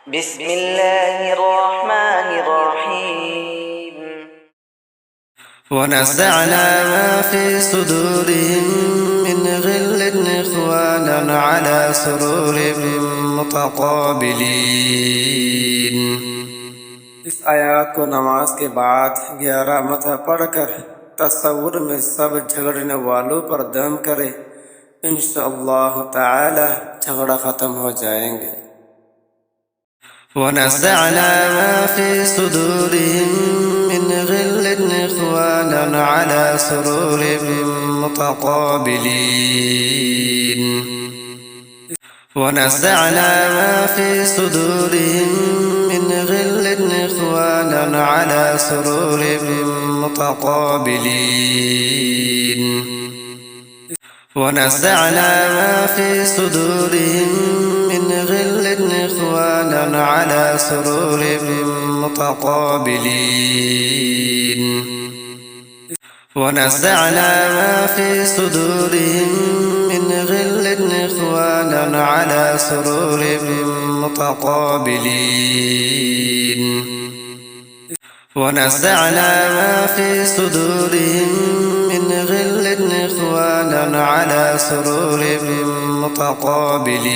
بسم الله الرحمن الرحيم. ونزعنا ما في صدورهم من غل إخوانا على سرور متقابلين. इस आयत को नमाज के बाद 11 मरतबा पढ़कर तसव्वुर में सब झगड़ने वालों पर दम करे, इंशाअल्लाह ताला झगड़ा खत्म हो जाएंगे। ونزعنا ما في صدورهم من غل إخوانا على سرور متقابلين. ونزعنا ما في صدورهم من غل إخوانا على سرور متقابلين. ونزعنا ما في صدورهم من غل إخوانا على سرور متقابلين. ونزعنا ما في صدورهم من غل إخوانا على سرور متقابلين. ونزعنا ما في صدورهم من غل إخوانا على سرور متقابلين.